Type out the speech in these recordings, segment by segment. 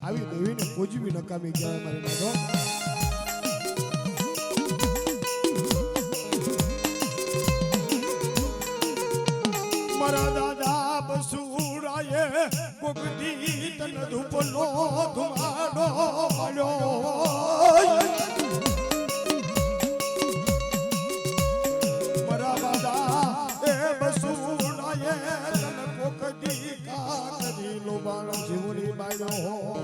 આવી દેવીને પૂજવી નકામી કહેવાય મારી નાનો મારા દાદા બસુરાએ ગોગડી તન ધૂપલો ધુમાડો મળ્યો મારા દાદા એ બસુરાએ તન ગોગડી કાકરી લોબાણ જીવડી બાળ્યો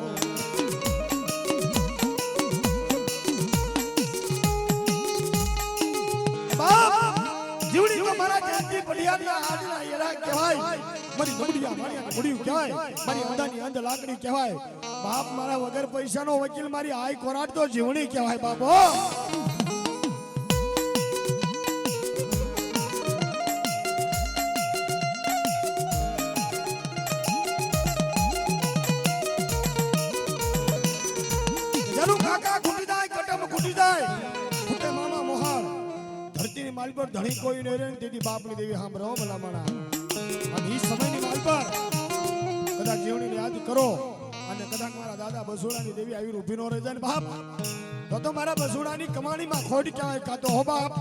મારી નબડિયા મારી નબડિયું કહેવાય મારી અંધાની અંધ લાકડી કહેવાય બાપ મારા વગર પૈસાનો વકીલ મારી આઈ કોરાટ તો જીવણી કહેવાય બાપો જાનું કાકા ખૂટી જાય કટમ ખૂટી જાય ખૂટે મામા મોહાર ધરતીની માલ પર ધણી કોઈ ન રહે તેથી બાપની દેવી સાંભળો ભલા માણા અને સમયની માલ પર કદાચ જીવણીને યાદ કરો અને કદાચ મારા દાદા બસુડાની દેવી આવી ઊભી નો રહી જાય ને બાપ તો મારા બસુડાની કમાણીમાં ખોટ કહેવાય કાં તો હો બાપ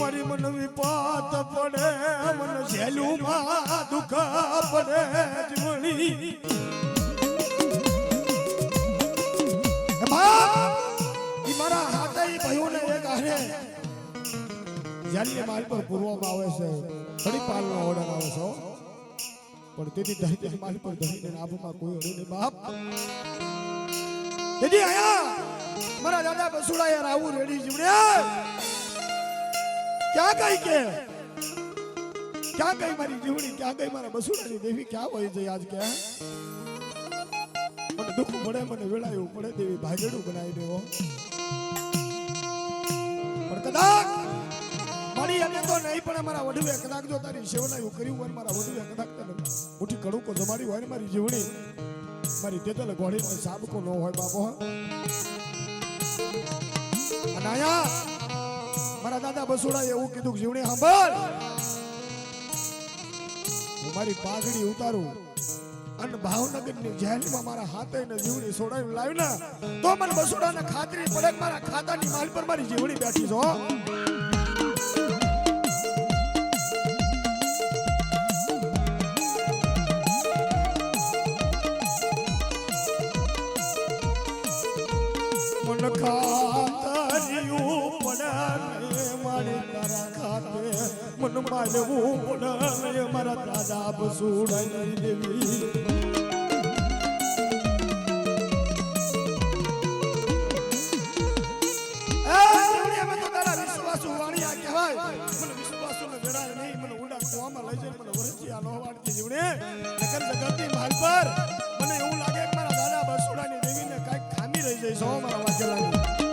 મારી મન વિપાત પડે મન ઝેલું માં દુઃખ પડે જીવણી બાપ ઈ મારા હાથે ભયોને એક આરે જાલી માલ પર પૂરવામાં આવે છે થોડી પાલનો ઓર્ડર આવે છે પણ તેથી ધરતી માલ પર ધરીને આબમાં કોઈ ઓર્ડર નહીં બાપ તેથી આયા મારા દાદા બસુડા યાર આવું રેડી જીવડે क्या कही मारी जीवनी क्या कही मारा बसुरानी देवी क्या होई છે આજ કે મને દુઃખ પડે મને વેળાયું પડે દેવી ભાગેડું બનાવી દેવો પણ કદાચ મારી અને તો નહીં પણ મારા વડવે કદાચ જો તારી સેવનાયું કર્યું હોય મારા વડવે કદાચ તને મોટી કડુકો જમાડી હોય ને મારી જીવણી મારી તેતલ ઘોડીનો સાબકો ન હોય બાપો અને આયા મારા દાદા બસુડા એવું કીધું કે જીવણી સાંભળ હું મારી પાઘડી ઉતારું અને ભાવનગરની જેલમાં મારા હાથે ને જીવણી સોડાવી લાવ્યું ને તો મને બસુડાને ખાતરી પડે મારા ખાતાની માલ પર મારી જીવણી બેઠી છો મન ખાતરિયું પડે મારી તારા ખાતે મન માલવું પડે મારા દાદા બસુડાની દેવી વિશ્વાસુ વાણિયા કહેવાય મને વિશ્વાસુ ને જણાય નહીં મને ઊંડા કુવામાં લઈ જાય મને વરસિયા નો વાડતી જીવડે નગર જગતની માલ પર મને એવું લાગે કે મારા દાદા બસુડાની દેવીને કાંઈક ખામી રહી જાય છો મારા વાચેલાની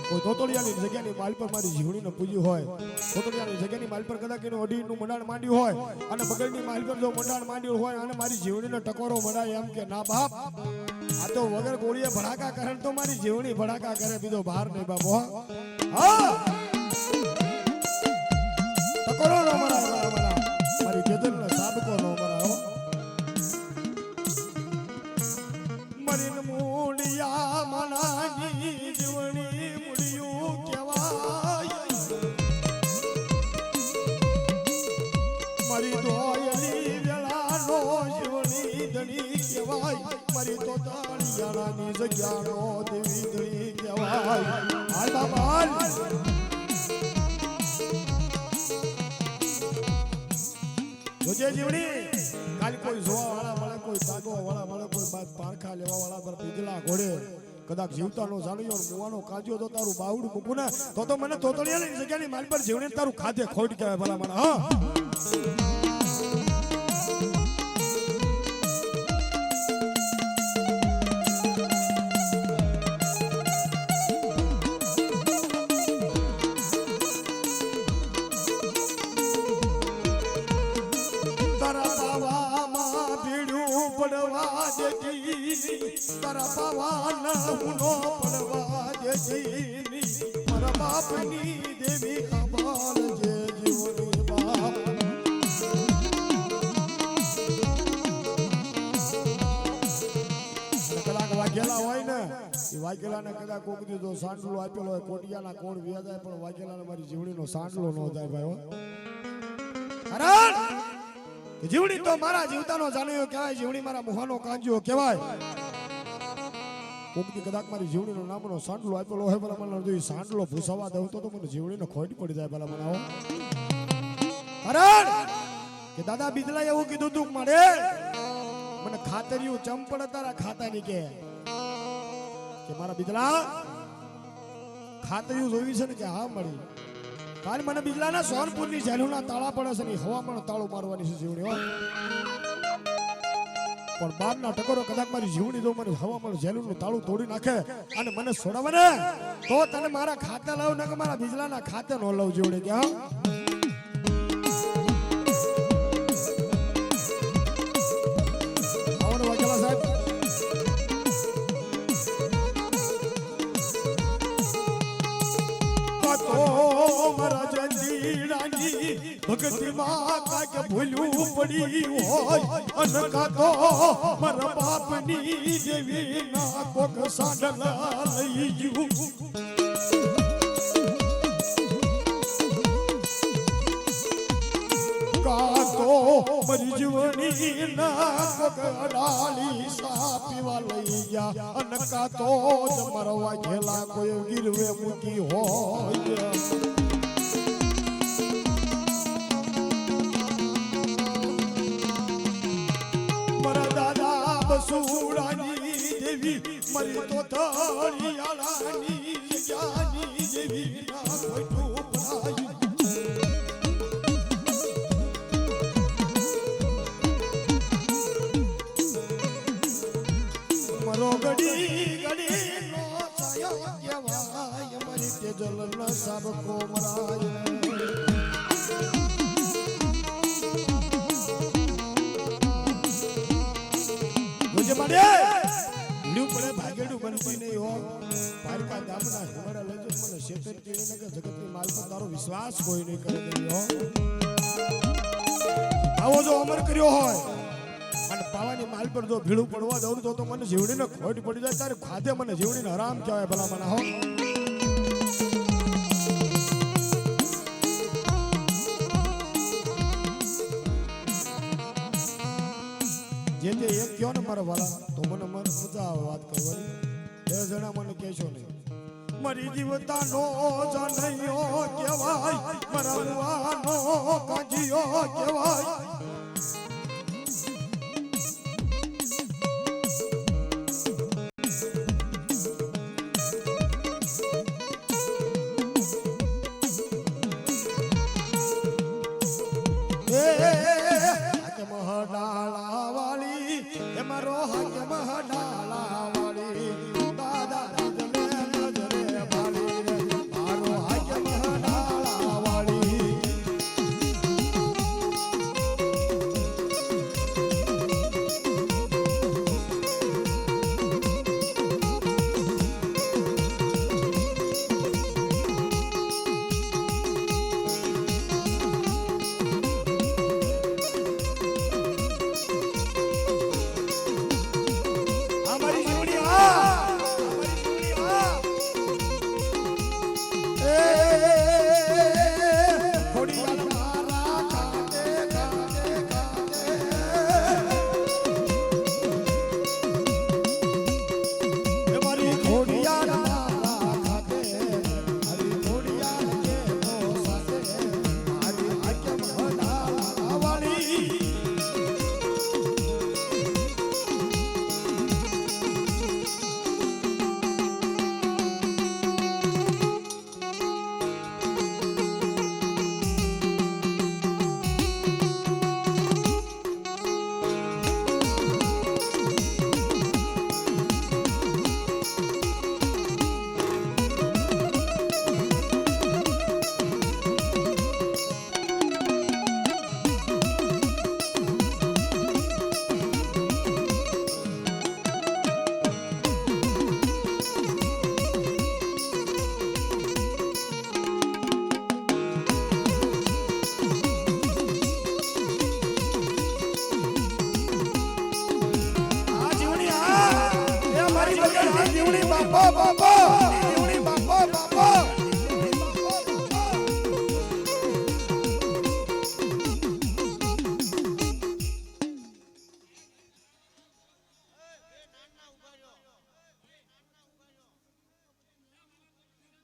કોઈ તોતળિયાની જગ્યાની માલ પર મારી જીવણીને પૂજી હોય તોતળિયાની જગ્યાની માલ પર કદાચ એનું અઢીનું મંડાણ માંડ્યું હોય અને બગલની માલ પર જો મંડાણ માંડ્યું હોય અને મારી જીવણીનો ટકોરો મડાય એમ કે ના બાપ આ તો વગર ગોળીએ ભડાકા કરે તો મારી જીવણી ભડાકા કરે બીજો બહાર નહીં બાપ હા ટકોરો નો મરાય મારી જેદલનો સાબકો નો મરાયો મરીન મૂડિયા મનાની જીવણી મૂડિયું કહેવાય મારી દોયલી વેળાનો જીવણી ધણી કહેવાય મારી તો તાળિયાણાની જગ્યાનો દેવી ધણી કહેવાય હાલ બાબા જોજે જીવડી કાલ કોઈ જોવા વાળા મળે, કોઈ તાગવા વાળા મળે, કોઈ બાદ પારખા લેવા વાળા પર બીજલા ઘોડે કદાચ જીવતાનો જાણ્યો મુવાનો કાજ્યો તો તારું બાવડું મૂકું ને તો મને તોતળિયાની જગ્યાની માલ પર જીવને તારું ખાધે ખોટ કહેવાય ભલા મને. હા તારા પાવાના ઉનો પડવા દેજીની મારા બાપની દેવી અબાલ જે જીવની બાપ. કદાચ વાઘેલા હોય ને એ વાઘેલાને કદાચ કોક દીધો સાંડલો આપેલો હોય કોટિયાના કોણ વ્યા જાય પણ વાઘેલાને મારી જીવડીનો સાંડલો ન જાય ભાઈ. કારણ જીવડી તો મારા જીવતાનો જાણ્યો કહેવાય, જીવડી મારા મુહાનો કાંજ્યો કહેવાય. કોકની કદાચ મારી જીવડીનો નામનો સાંડલો આપેલો હોય ભલા મને જો સાંડલો ભૂસવા દઉં તો મને જીવડીને ખોટ પડી જાય ભલા મને. આવો કારણ કે દાદા બીજલા એવું કીધું તું મળે મને ખાતરિયું ચંપડ તારા ખાતાની કે મારા બીજલા ખાતરિયું જોઈ છે ને કે હા મળી. કાલ મને બીજલાના સોનપુરની જેલના તાળા પડે છે ને હવામાન તાળું મારવાની છે જીવડી હોય પણ બારના ટકોરો કદાચ મારી જીવડી જો મને હવામાન જેલનું તાળું તોડી નાખે અને મને છોડાવે ને તો તને મારા ખાતે લાવ ને કે મારા બીજલાના ખાતે નો લઉં જીવડી કે. હા આવડો વાકેલા સાહેબ ભગતી માં કાક ભૂલ્યું પડી હોય અનકા તો મારા બાપની દેવી ના કોક સાડલા લઈ ગયું. કાતો મારી જીવની ના કોક અડાલી સાપીવા લઈ ગયા અનકા તો મારા વાઘેલા કોઈ ગીરવે મૂકી હોય. બસુડાની દેવી મરી તો તળિયાળાની જગ્યાની દેવી ના ખોટું પડાયું. મરો ગડી ગડી નો છાયો કહેવાય મરી તેજલ ન સાબકો મરાય. ભાગેડું બનતી નહીં હો પારકા ગામના હિમાડા લઈ જઈને મને શેતરતી ને કે જગતની માલ પર તારો વિશ્વાસ કોઈ નહીં કરે હો. આવો જો અમર કર્યો હોય અને પાવાની માલ પર જો ભીડું પડવા દઉં તો મને જીવડીને ખોટ પડી જાય તારે ખાધે મને જીવડીને હરામ કહેવાય ભલા મને. હો જે તે એક કયો ને મારા વાલા તો મને મજા આવે વાત કરવાની. 2 જણા મને કહેશો નહીં મારી જીવતા નો જાણ્યો કહેવાય મારા મુવાનો કાંજીયો કહેવાય.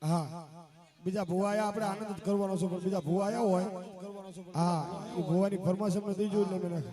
હા બીજા ભુવા આયા આપણે આનંદ જ કરવાનો છે પણ બીજા ભુવા આયા હોય હા એ ભુવાની ફરમાશ અમને દઈ જોઈ એટલે મેં